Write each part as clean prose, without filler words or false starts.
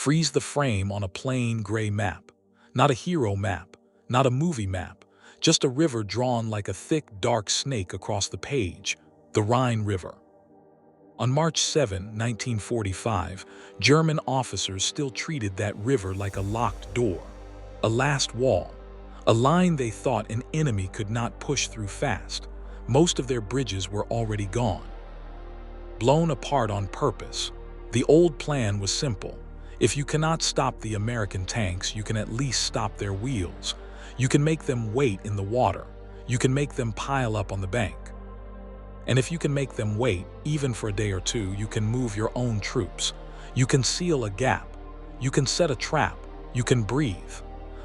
Freeze the frame on a plain gray map. Not a hero map, not a movie map, just a river drawn like a thick, dark snake across the page, the Rhine River. On March 7, 1945, German officers still treated that river like a locked door, a last wall, a line they thought an enemy could not push through fast. Most of their bridges were already gone, blown apart on purpose. The old plan was simple. If you cannot stop the American tanks, you can at least stop their wheels. You can make them wait in the water. You can make them pile up on the bank. And if you can make them wait, even for a day or two, you can move your own troops. You can seal a gap. You can set a trap. You can breathe.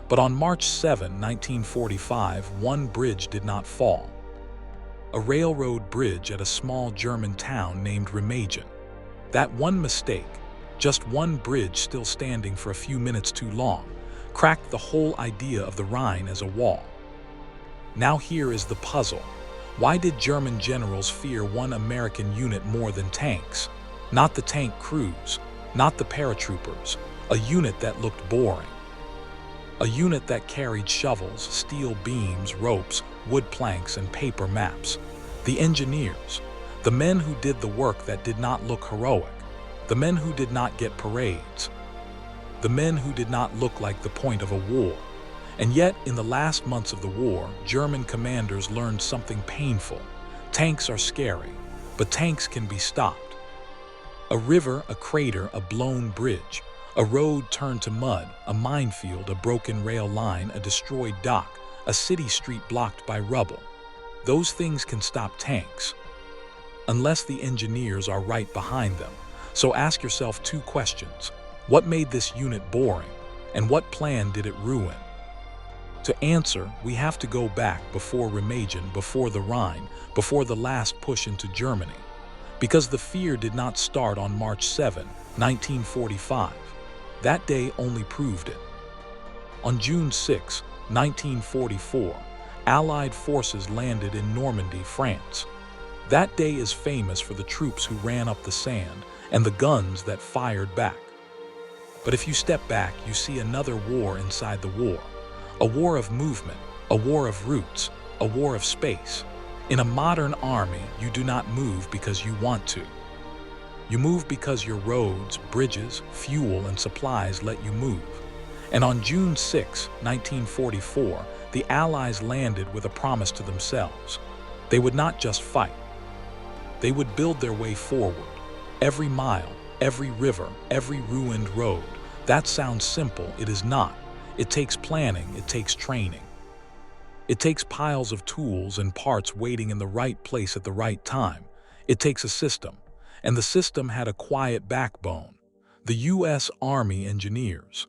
But on March 7, 1945, one bridge did not fall. A railroad bridge at a small German town named Remagen. That one mistake, just one bridge still standing for a few minutes too long, cracked the whole idea of the Rhine as a wall. Now here is the puzzle. Why did German generals fear one American unit more than tanks? Not the tank crews, not the paratroopers, a unit that looked boring. A unit that carried shovels, steel beams, ropes, wood planks, and paper maps. The engineers, the men who did the work that did not look heroic, the men who did not get parades, the men who did not look like the point of a war. And yet, in the last months of the war, German commanders learned something painful. Tanks are scary, but tanks can be stopped. A river, a crater, a blown bridge, a road turned to mud, a minefield, a broken rail line, a destroyed dock, a city street blocked by rubble. Those things can stop tanks, unless the engineers are right behind them. So ask yourself two questions. What made this unit boring, and what plan did it ruin? To answer, we have to go back before Remagen, before the Rhine, before the last push into Germany. Because the fear did not start on March 7, 1945. That day only proved it. On June 6, 1944, Allied forces landed in Normandy, France. That day is famous for the troops who ran up the sand and the guns that fired back. But if you step back, you see another war inside the war. A war of movement, a war of roots, a war of space. In a modern army, you do not move because you want to. You move because your roads, bridges, fuel, and supplies let you move. And on June 6, 1944, the Allies landed with a promise to themselves. They would not just fight. They would build their way forward. Every mile, every river, every ruined road. That sounds simple. It is not. It takes planning, it takes training. It takes piles of tools and parts waiting in the right place at the right time. It takes a system, and the system had a quiet backbone, the U.S. Army engineers.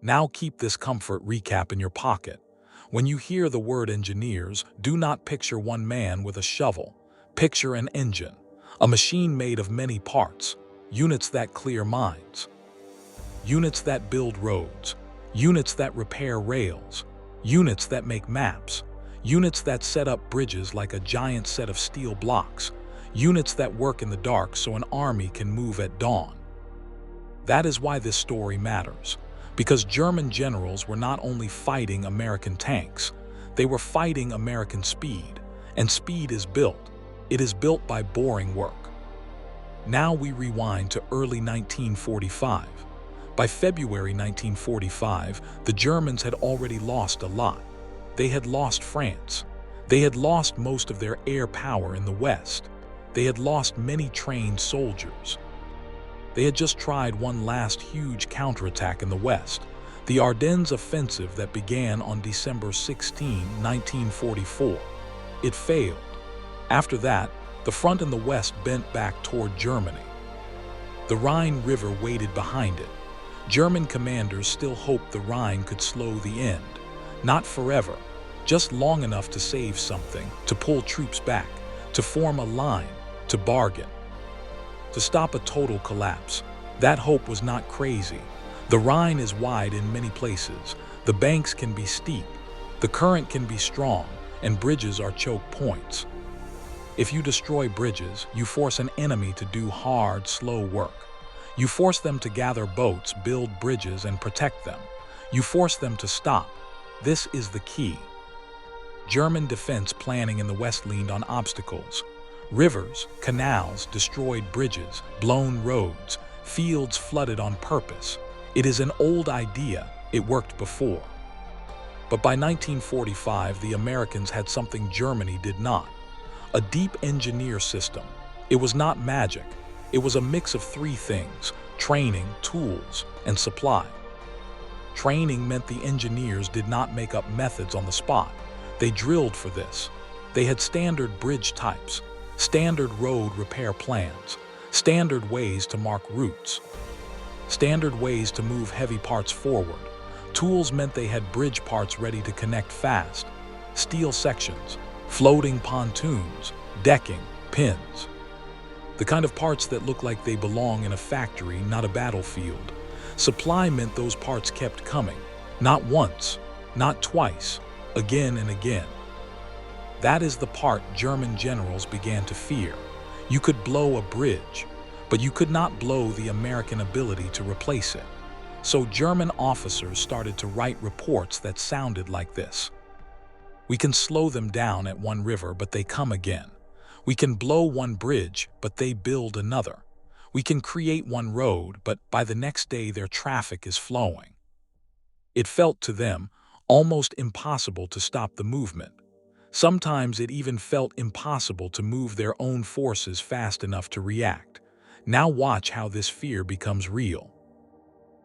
Now keep this comfort recap in your pocket. When you hear the word engineers, do not picture one man with a shovel. Picture an engine, a machine made of many parts, units that clear mines, units that build roads, units that repair rails, units that make maps, units that set up bridges like a giant set of steel blocks, units that work in the dark so an army can move at dawn. That is why this story matters, because German generals were not only fighting American tanks, they were fighting American speed, and speed is built. It is built by boring work. Now we rewind to early 1945. By February 1945, the Germans had already lost a lot. They had lost France. They had lost most of their air power in the West. They had lost many trained soldiers. They had just tried one last huge counterattack in the West, the Ardennes offensive that began on December 16, 1944. It failed. After that, the front in the West bent back toward Germany. The Rhine River waited behind it. German commanders still hoped the Rhine could slow the end. Not forever, just long enough to save something, to pull troops back, to form a line, to bargain, to stop a total collapse. That hope was not crazy. The Rhine is wide in many places. The banks can be steep. The current can be strong, and bridges are choke points. If you destroy bridges, you force an enemy to do hard, slow work. You force them to gather boats, build bridges, and protect them. You force them to stop. This is the key. German defense planning in the West leaned on obstacles. Rivers, canals, destroyed bridges, blown roads, fields flooded on purpose. It is an old idea. It worked before. But by 1945, the Americans had something Germany did not: a deep engineer system. It was not magic. It was a mix of three things: training, tools, and supply. Training meant the engineers did not make up methods on the spot. They drilled for this. They had standard bridge types, standard road repair plans, standard ways to mark routes, standard ways to move heavy parts forward. Tools meant they had bridge parts ready to connect fast, steel sections, floating pontoons, decking, pins. The kind of parts that look like they belong in a factory, not a battlefield. Supply meant those parts kept coming, not once, not twice, again and again. That is the part German generals began to fear. You could blow a bridge, but you could not blow the American ability to replace it. So German officers started to write reports that sounded like this: "We can slow them down at one river, but they come again. We can blow one bridge, but they build another. We can create one road, but by the next day their traffic is flowing." It felt to them almost impossible to stop the movement. Sometimes it even felt impossible to move their own forces fast enough to react. Now watch how this fear becomes real.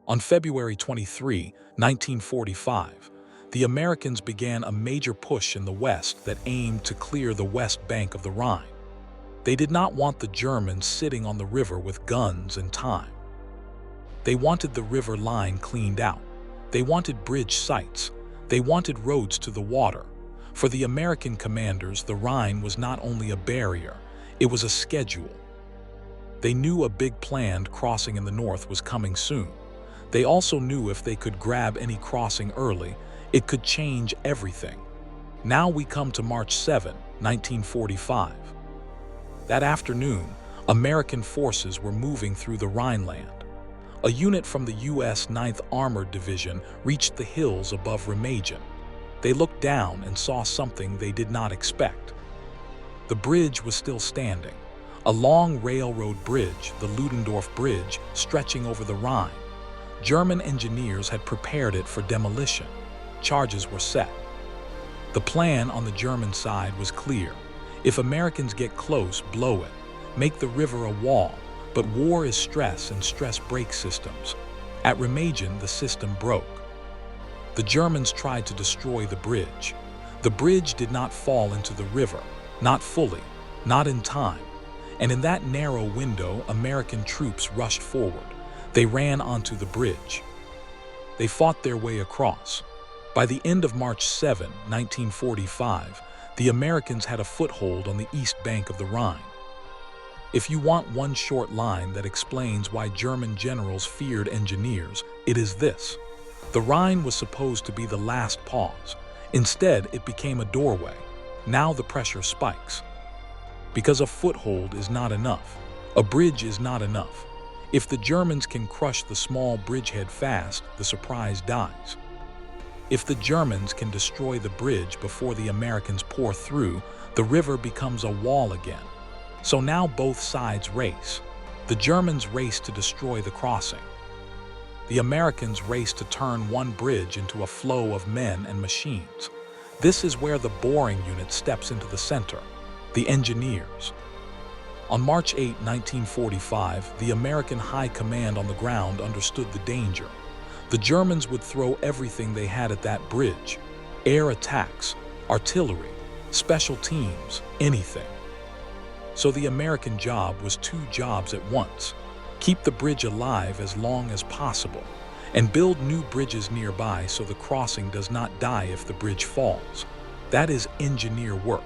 On February 23, 1945, the Americans began a major push in the West that aimed to clear the west bank of the Rhine. They did not want the Germans sitting on the river with guns and time. They wanted the river line cleaned out. They wanted bridge sites. They wanted roads to the water. For the American commanders, the Rhine was not only a barrier, it was a schedule. They knew a big planned crossing in the north was coming soon. They also knew if they could grab any crossing early, it could change everything. Now we come to March 7, 1945. That afternoon, American forces were moving through the Rhineland. A unit from the U.S. 9th Armored Division reached the hills above Remagen. They looked down and saw something they did not expect. The bridge was still standing. A long railroad bridge, the Ludendorff Bridge, stretching over the Rhine. German engineers had prepared it for demolition. Charges were set. The plan on the German side was clear. If Americans get close, blow it. Make the river a wall. But war is stress, and stress breaks systems. At Remagen, the system broke. The Germans tried to destroy the bridge. The bridge did not fall into the river, not fully, not in time. And in that narrow window, American troops rushed forward. They ran onto the bridge. They fought their way across. By the end of March 7, 1945, the Americans had a foothold on the east bank of the Rhine. If you want one short line that explains why German generals feared engineers, it is this: the Rhine was supposed to be the last pause. Instead, it became a doorway. Now the pressure spikes. Because a foothold is not enough. A bridge is not enough. If the Germans can crush the small bridgehead fast, the surprise dies. If the Germans can destroy the bridge before the Americans pour through, the river becomes a wall again. So now both sides race. The Germans race to destroy the crossing. The Americans race to turn one bridge into a flow of men and machines. This is where the boring unit steps into the center, the engineers. On March 8, 1945, the American High Command on the ground understood the danger. The Germans would throw everything they had at that bridge: air attacks, artillery, special teams, anything. So the American job was two jobs at once: keep the bridge alive as long as possible, and build new bridges nearby so the crossing does not die if the bridge falls. That is engineer work.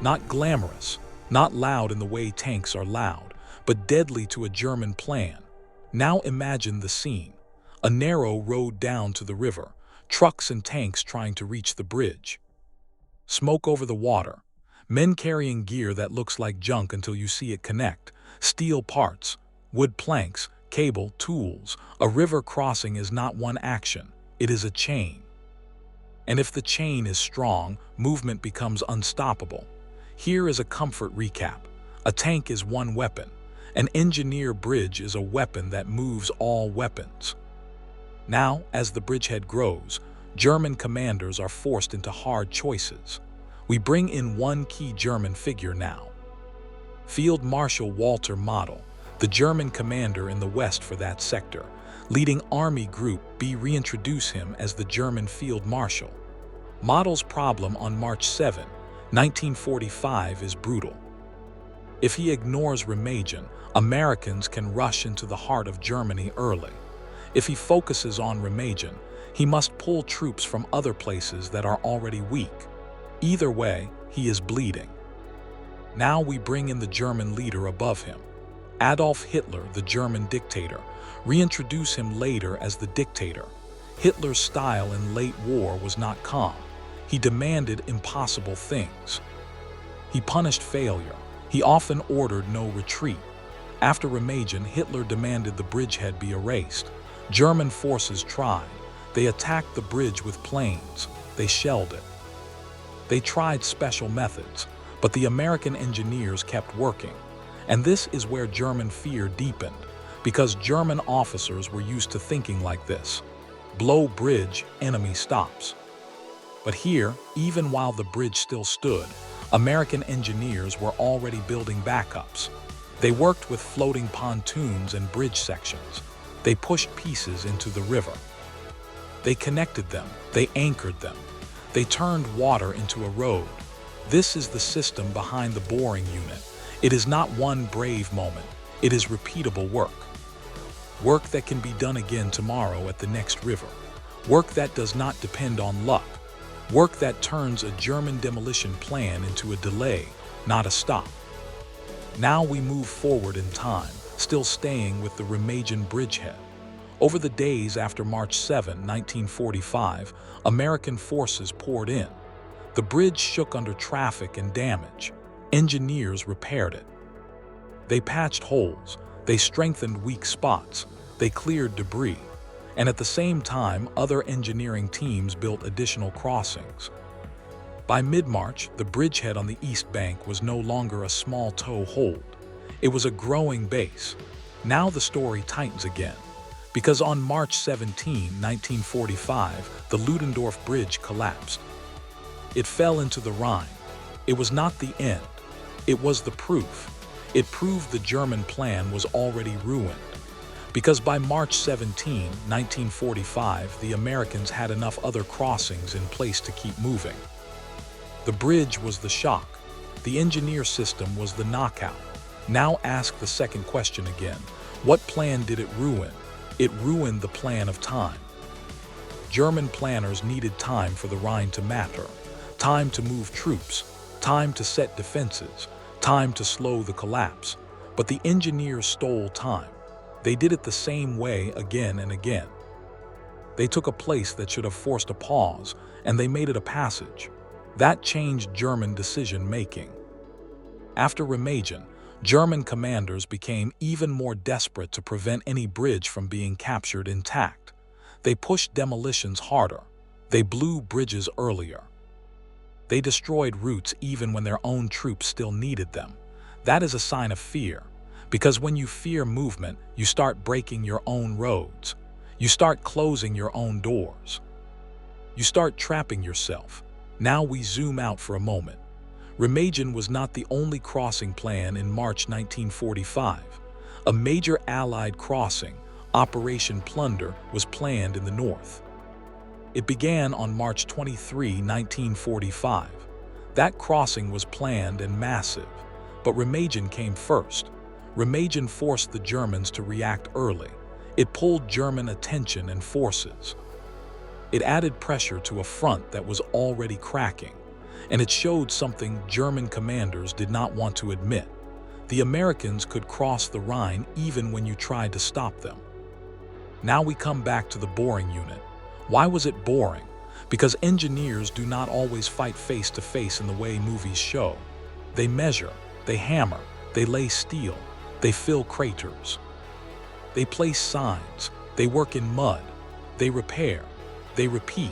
Not glamorous, not loud in the way tanks are loud, but deadly to a German plan. Now imagine the scene: a narrow road down to the river, trucks and tanks trying to reach the bridge. Smoke over the water, men carrying gear that looks like junk until you see it connect, steel parts, Wood planks, cable, tools. A river crossing is not one action, it is a chain. And if the chain is strong, movement becomes unstoppable. Here is a comfort recap. A tank is one weapon. An engineer bridge is a weapon that moves all weapons. Now, as the bridgehead grows, German commanders are forced into hard choices. We bring in one key German figure now. Field Marshal Walter Model, the German commander in the west for that sector, leading Army Group B, reintroduce him as the German Field Marshal. Model's problem on March 7, 1945 is brutal. If he ignores Remagen, Americans can rush into the heart of Germany early. If he focuses on Remagen, he must pull troops from other places that are already weak. Either way, he is bleeding. Now we bring in the German leader above him. Adolf Hitler, the German dictator. Reintroduce him later as the dictator. Hitler's style in late war was not calm. He demanded impossible things. He punished failure. He often ordered no retreat. After Remagen, Hitler demanded the bridgehead be erased. German forces tried. They attacked the bridge with planes. They shelled it. They tried special methods, but the American engineers kept working. And this is where German fear deepened, because German officers were used to thinking like this: blow bridge, enemy stops. But here, even while the bridge still stood, American engineers were already building backups. They worked with floating pontoons and bridge sections. They pushed pieces into the river. They connected them. They anchored them. They turned water into a road. This is the system behind the boring unit. It is not one brave moment. It is repeatable work. Work that can be done again tomorrow at the next river. Work that does not depend on luck. Work that turns a German demolition plan into a delay, not a stop. Now we move forward in time, still staying with the Remagen bridgehead. Over the days after March 7, 1945, American forces poured in. The bridge shook under traffic and damage. Engineers repaired it. They patched holes. They strengthened weak spots. They cleared debris. And at the same time, other engineering teams built additional crossings. By mid-March, the bridgehead on the east bank was no longer a small toe hold. It was a growing base. Now the story tightens again, because on March 17, 1945, the Ludendorff Bridge collapsed. It fell into the Rhine. It was not the end. It was the proof. It proved the German plan was already ruined. Because by March 17, 1945, the Americans had enough other crossings in place to keep moving. The bridge was the shock. The engineer system was the knockout. Now ask the second question again. What plan did it ruin? It ruined the plan of time. German planners needed time for the Rhine to matter, time to move troops, time to set defenses, time to slow the collapse. But the engineers stole time. They did it the same way again and again. They took a place that should have forced a pause, and they made it a passage. That changed German decision-making. After Remagen, German commanders became even more desperate to prevent any bridge from being captured intact. They pushed demolitions harder. They blew bridges earlier. They destroyed routes even when their own troops still needed them. That is a sign of fear. Because when you fear movement, you start breaking your own roads. You start closing your own doors. You start trapping yourself. Now we zoom out for a moment. Remagen was not the only crossing plan in March 1945. A major Allied crossing, Operation Plunder, was planned in the north. It began on March 23, 1945. That crossing was planned and massive, but Remagen came first. Remagen forced the Germans to react early. It pulled German attention and forces. It added pressure to a front that was already cracking, and it showed something German commanders did not want to admit. The Americans could cross the Rhine even when you tried to stop them. Now we come back to the boring unit. Why was it boring? Because engineers do not always fight face to face in the way movies show. They measure, they hammer, they lay steel, they fill craters. They place signs, they work in mud, they repair, they repeat.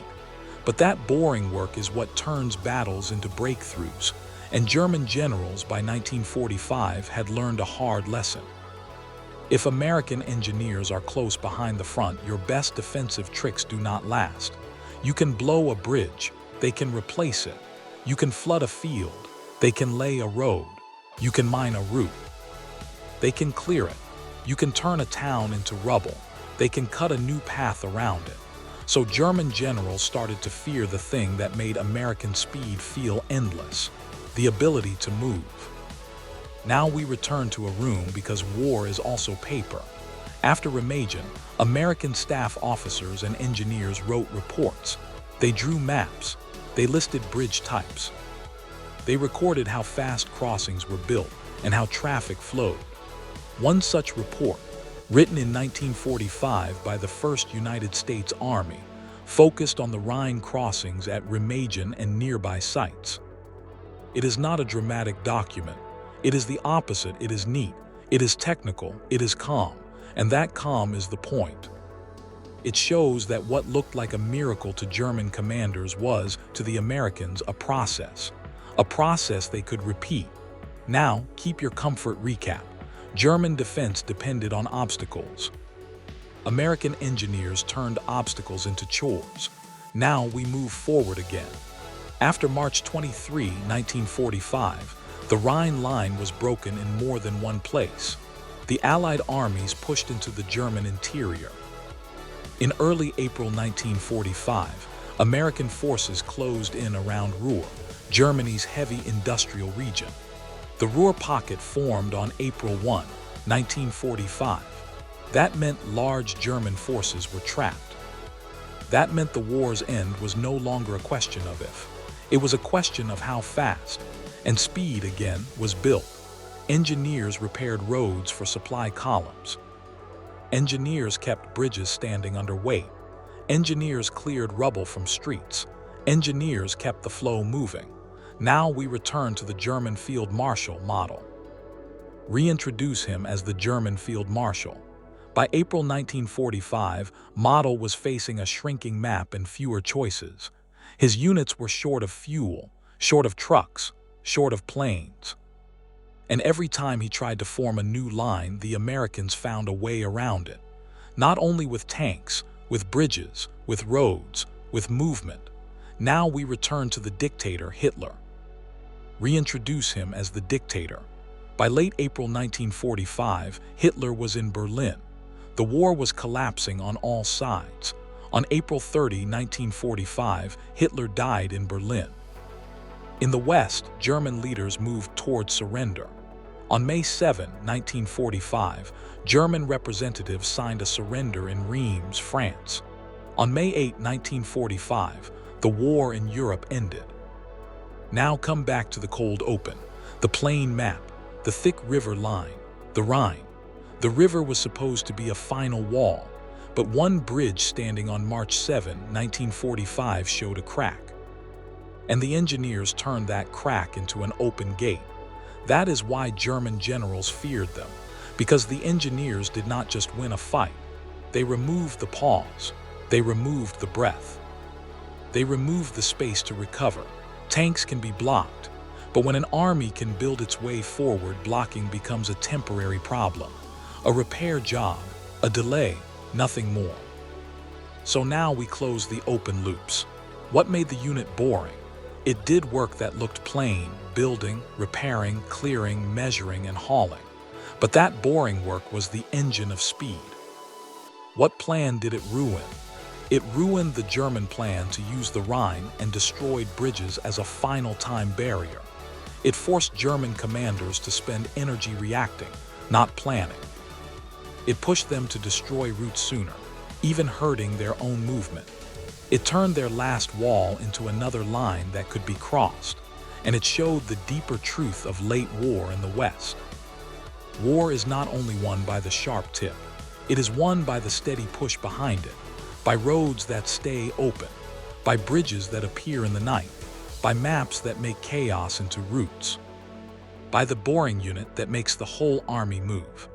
But that boring work is what turns battles into breakthroughs, and German generals by 1945 had learned a hard lesson. If American engineers are close behind the front, your best defensive tricks do not last. You can blow a bridge, they can replace it. You can flood a field, they can lay a road. You can mine a route, they can clear it. You can turn a town into rubble, they can cut a new path around it. So German generals started to fear the thing that made American speed feel endless, the ability to move. Now we return to a room because war is also paper. After Remagen, American staff officers and engineers wrote reports. They drew maps. They listed bridge types. They recorded how fast crossings were built and how traffic flowed. One such report, written in 1945 by the 1st United States Army, focused on the Rhine crossings at Remagen and nearby sites. It is not a dramatic document. It is the opposite. It is neat. It is technical. It is calm. And that calm is the point. It shows that what looked like a miracle to German commanders was, to the Americans, a process they could repeat. Now, keep your comfort recap. German defense depended on obstacles. American engineers turned obstacles into chores. Now we move forward again. After March 23, 1945, the Rhine line was broken in more than one place. The Allied armies pushed into the German interior. In early April 1945, American forces closed in around Ruhr, Germany's heavy industrial region. The Ruhr Pocket formed on April 1, 1945. That meant large German forces were trapped. That meant the war's end was no longer a question of if. It was a question of how fast. And speed, again, was built. Engineers repaired roads for supply columns. Engineers kept bridges standing under weight. Engineers cleared rubble from streets. Engineers kept the flow moving. Now we return to the German Field Marshal model. Reintroduce him as the German Field Marshal. By April 1945, Model was facing a shrinking map and fewer choices. His units were short of fuel, short of trucks, short of planes. And every time he tried to form a new line, the Americans found a way around it. Not only with tanks, with bridges, with roads, with movement. Now we return to the dictator, Hitler. Reintroduce him as the dictator. By late April 1945, Hitler was in Berlin. The war was collapsing on all sides. On April 30, 1945, Hitler died in Berlin. In the West, German leaders moved toward surrender. On May 7, 1945, German representatives signed a surrender in Reims, France. On May 8, 1945, the war in Europe ended. Now come back to the cold open, the plain map, the thick river line, the Rhine. The river was supposed to be a final wall, but one bridge standing on March 7, 1945 showed a crack. And the engineers turned that crack into an open gate. That is why German generals feared them, because the engineers did not just win a fight. They removed the pause. They removed the breath. They removed the space to recover. Tanks can be blocked, but when an army can build its way forward, blocking becomes a temporary problem, a repair job, a delay, nothing more. So now we close the open loops. What made the unit boring? It did work that looked plain, building, repairing, clearing, measuring, and hauling. But that boring work was the engine of speed. What plan did it ruin? It ruined the German plan to use the Rhine and destroyed bridges as a final time barrier. It forced German commanders to spend energy reacting, not planning. It pushed them to destroy routes sooner, even hurting their own movement. It turned their last wall into another line that could be crossed, and it showed the deeper truth of late war in the West. War is not only won by the sharp tip, it is won by the steady push behind it, by roads that stay open, by bridges that appear in the night, by maps that make chaos into routes, by the boring unit that makes the whole army move.